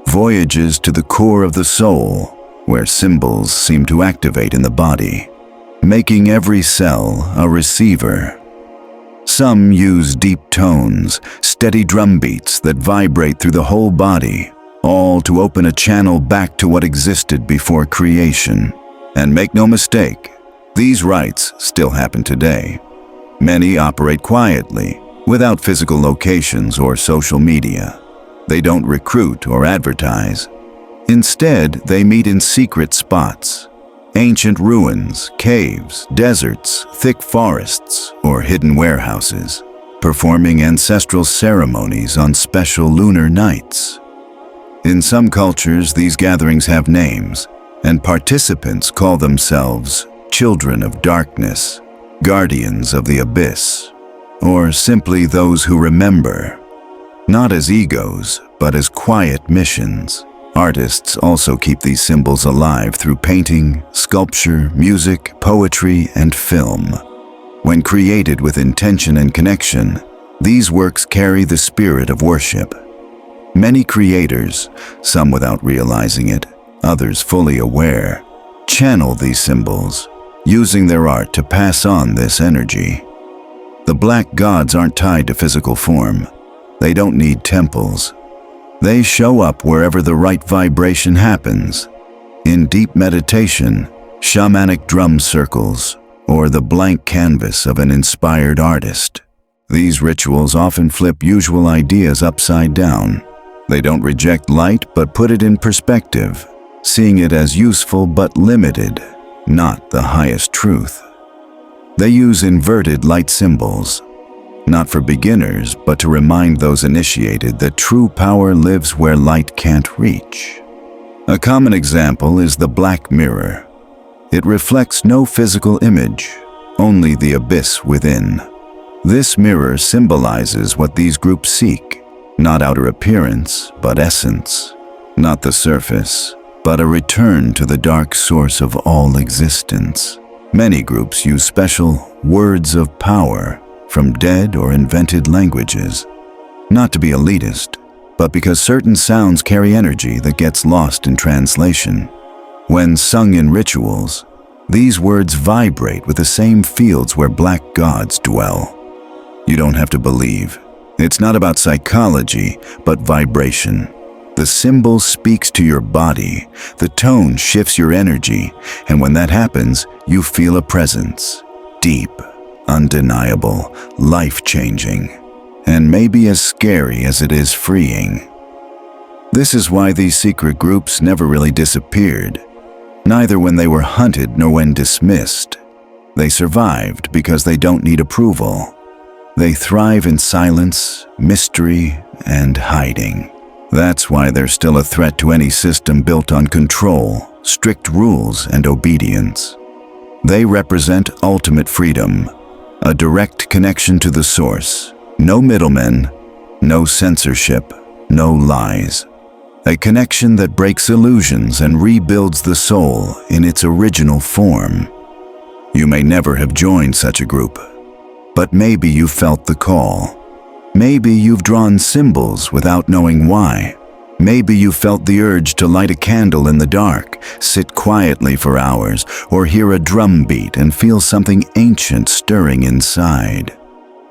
voyages to the core of the soul, where symbols seem to activate in the body, making every cell a receiver. Some use deep tones, steady drum beats that vibrate through the whole body, all to open a channel back to what existed before creation. And make no mistake, these rites still happen today. Many operate quietly, without physical locations or social media. They don't recruit or advertise. Instead, they meet in secret spots. Ancient ruins, caves, deserts, thick forests, or hidden warehouses, performing ancestral ceremonies on special lunar nights. In some cultures, these gatherings have names, and participants call themselves children of darkness, guardians of the abyss, or simply those who remember, not as egos, but as quiet missions. Artists also keep these symbols alive through painting, sculpture, music, poetry, and film. When created with intention and connection, these works carry the spirit of worship. Many creators, some without realizing it, others fully aware, channel these symbols, using their art to pass on this energy. The black gods aren't tied to physical form. They don't need temples. They show up wherever the right vibration happens. In deep meditation, shamanic drum circles, or the blank canvas of an inspired artist. These rituals often flip usual ideas upside down. They don't reject light but put it in perspective, seeing it as useful but limited, not the highest truth. They use inverted light symbols, not for beginners, but to remind those initiated that true power lives where light can't reach. A common example is the black mirror. It reflects no physical image, only the abyss within. This mirror symbolizes what these groups seek, not outer appearance, but essence, not the surface, but a return to the dark source of all existence. Many groups use special words of power from dead or invented languages, not to be elitist, but because certain sounds carry energy that gets lost in translation. When sung in rituals, these words vibrate with the same fields where black gods dwell. You don't have to believe. It's not about psychology, but vibration. The symbol speaks to your body, the tone shifts your energy, and when that happens, you feel a presence. Deep, undeniable, life-changing, and maybe as scary as it is freeing. This is why these secret groups never really disappeared, neither when they were hunted nor when dismissed. They survived because they don't need approval. They thrive in silence, mystery, and hiding. That's why they're still a threat to any system built on control, strict rules, and obedience. They represent ultimate freedom, a direct connection to the source. No middlemen, no censorship, no lies. A connection that breaks illusions and rebuilds the soul in its original form. You may never have joined such a group, but maybe you felt the call. Maybe you've drawn symbols without knowing why. Maybe you felt the urge to light a candle in the dark, sit quietly for hours, or hear a drum beat and feel something ancient stirring inside.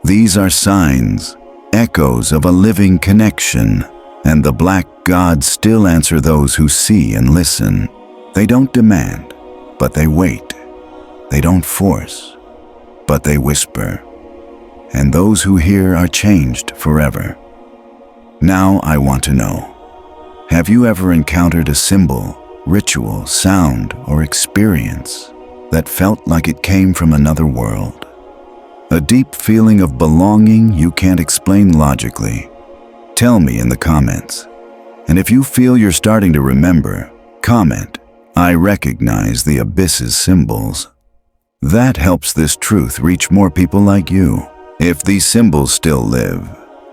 These are signs, echoes of a living connection, and the black gods still answer those who see and listen. They don't demand, but they wait. They don't force, but they whisper. And those who hear are changed forever. Now I want to know, have you ever encountered a symbol, ritual, sound, or experience that felt like it came from another world? A deep feeling of belonging you can't explain logically? Tell me in the comments. And if you feel you're starting to remember, comment, "I recognize the abyss's symbols." That helps this truth reach more people like you. If these symbols still live,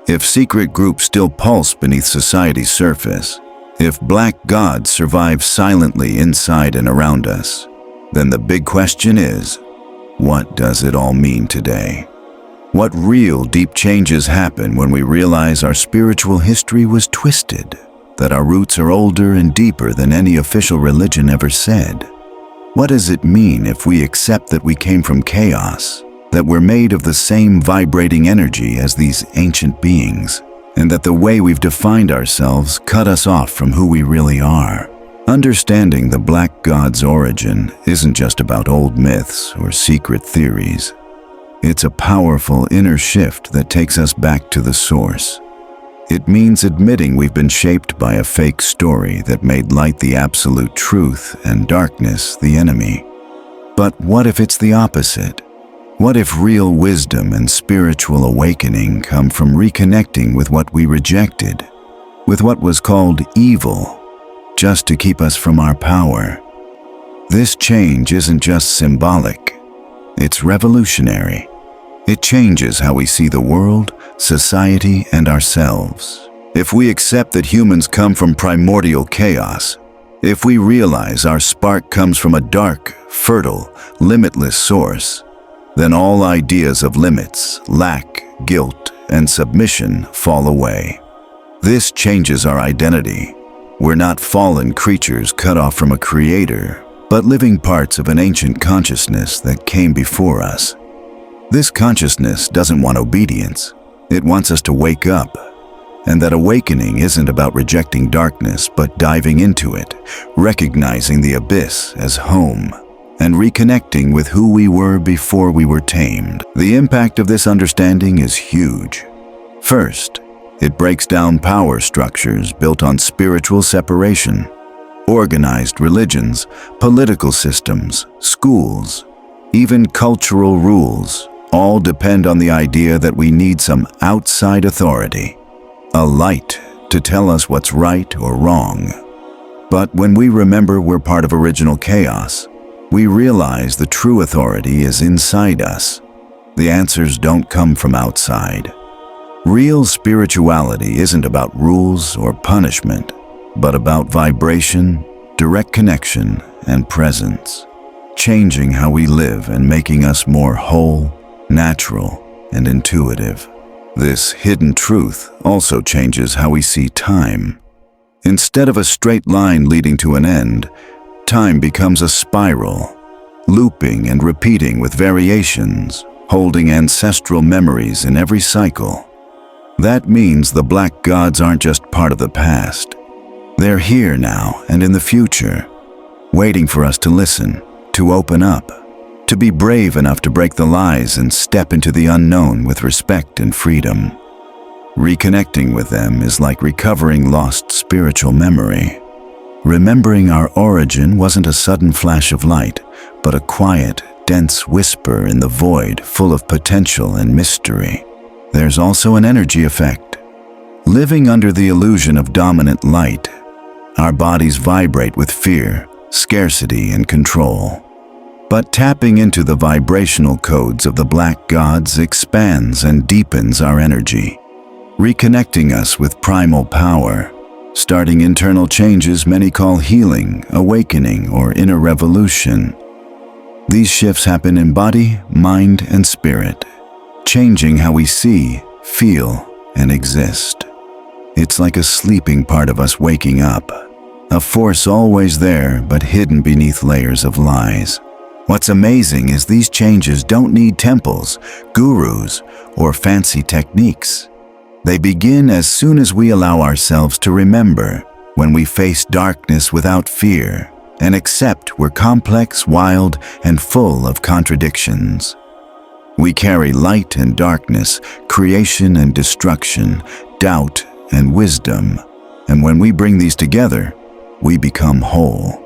if secret groups still pulse beneath society's surface, if black gods survive silently inside and around us, then the big question is, what does it all mean today? What real deep changes happen when we realize our spiritual history was twisted, that our roots are older and deeper than any official religion ever said? What does it mean if we accept that we came from chaos, that we're made of the same vibrating energy as these ancient beings, and that the way we've defined ourselves cut us off from who we really are? Understanding the black god's origin isn't just about old myths or secret theories. It's a powerful inner shift that takes us back to the source. It means admitting we've been shaped by a fake story that made light the absolute truth and darkness the enemy. But what if it's the opposite? What if real wisdom and spiritual awakening come from reconnecting with what we rejected, with what was called evil, just to keep us from our power? This change isn't just symbolic, it's revolutionary. It changes how we see the world, society, and ourselves. If we accept that humans come from primordial chaos, if we realize our spark comes from a dark, fertile, limitless source, then all ideas of limits, lack, guilt, and submission fall away. This changes our identity. We're not fallen creatures cut off from a creator, but living parts of an ancient consciousness that came before us. This consciousness doesn't want obedience. It wants us to wake up. And that awakening isn't about rejecting darkness, but diving into it, recognizing the abyss as home. and reconnecting with who we were before we were tamed. The impact of this understanding is huge. First, it breaks down power structures built on spiritual separation. Organized religions, political systems, schools, even cultural rules all depend on the idea that we need some outside authority, a light to tell us what's right or wrong. But when we remember we're part of original chaos, we realize the true authority is inside us. The answers don't come from outside. Real spirituality isn't about rules or punishment, but about vibration, direct connection, and presence, changing how we live and making us more whole, natural, and intuitive. This hidden truth also changes how we see time. Instead of a straight line leading to an end, time becomes a spiral, looping and repeating with variations, holding ancestral memories in every cycle. That means the black gods aren't just part of the past. They're here now and in the future, waiting for us to listen, to open up, to be brave enough to break the lies and step into the unknown with respect and freedom. Reconnecting with them is like recovering lost spiritual memory. Remembering our origin wasn't a sudden flash of light, but a quiet, dense whisper in the void full of potential and mystery. There's also an energy effect. Living under the illusion of dominant light, our bodies vibrate with fear, scarcity, and control. But tapping into the vibrational codes of the black gods expands and deepens our energy, reconnecting us with primal power, starting internal changes many call healing, awakening, or inner revolution. These shifts happen in body, mind, and spirit, changing how we see, feel, and exist. It's like a sleeping part of us waking up, a force always there but hidden beneath layers of lies. What's amazing is these changes don't need temples, gurus, or fancy techniques. They begin as soon as we allow ourselves to remember, when we face darkness without fear and accept we're complex, wild, and full of contradictions. We carry light and darkness, creation and destruction, doubt and wisdom, and when we bring these together, we become whole.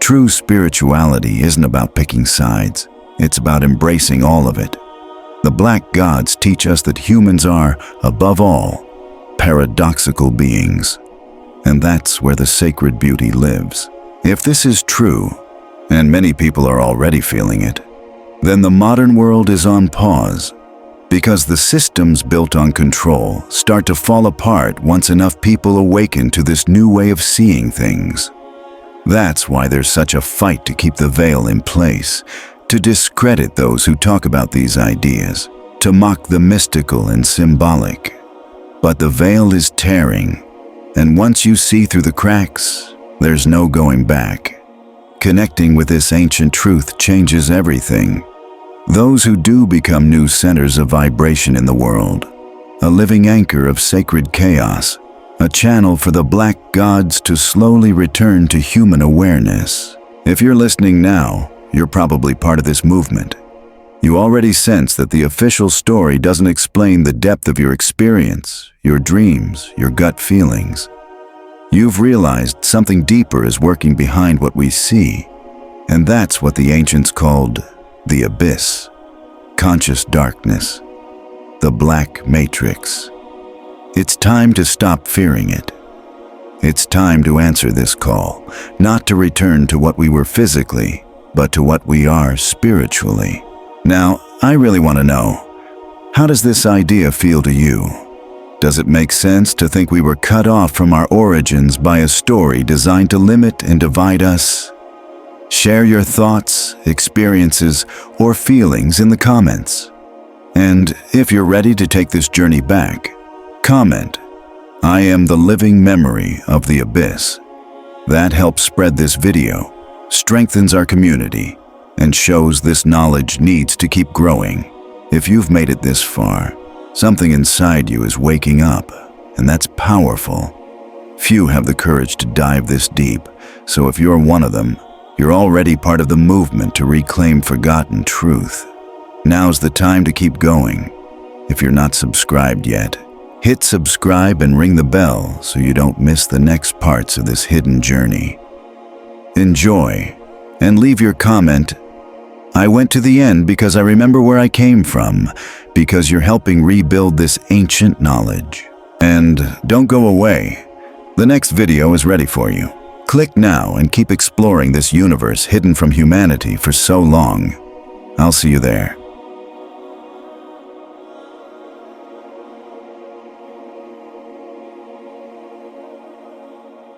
True spirituality isn't about picking sides, it's about embracing all of it. The black gods teach us that humans are, above all, paradoxical beings, and that's where the sacred beauty lives. If this is true, and many people are already feeling it, then the modern world is on pause, because the systems built on control start to fall apart once enough people awaken to this new way of seeing things. That's why there's such a fight to keep the veil in place, to discredit those who talk about these ideas, to mock the mystical and symbolic. But the veil is tearing, and once you see through the cracks, there's no going back. Connecting with this ancient truth changes everything. Those who do become new centers of vibration in the world, a living anchor of sacred chaos, a channel for the black gods to slowly return to human awareness. If you're listening now, you're probably part of this movement. You already sense that the official story doesn't explain the depth of your experience, your dreams, your gut feelings. You've realized something deeper is working behind what we see, and that's what the ancients called the abyss, conscious darkness, the black matrix. It's time to stop fearing it. It's time to answer this call, not to return to what we were physically, but to what we are spiritually. Now, I really want to know, how does this idea feel to you? Does it make sense to think we were cut off from our origins by a story designed to limit and divide us? Share your thoughts, experiences, or feelings in the comments. And if you're ready to take this journey back, comment, "I am the living memory of the abyss." That helps spread this video, strengthens our community, and shows this knowledge needs to keep growing. If you've made it this far, something inside you is waking up, and that's powerful. Few have the courage to dive this deep, so if you're one of them, You're already part of the movement to reclaim forgotten truth. Now's the time to keep going. If you're not subscribed yet, hit subscribe and ring the bell so you don't miss the next parts of this hidden journey. Enjoy, and leave your comment. I went to the end because I remember where I came from, because you're helping rebuild this ancient knowledge. And don't go away. The next video is ready for you. Click now and keep exploring this universe hidden from humanity for so long. I'll see you there.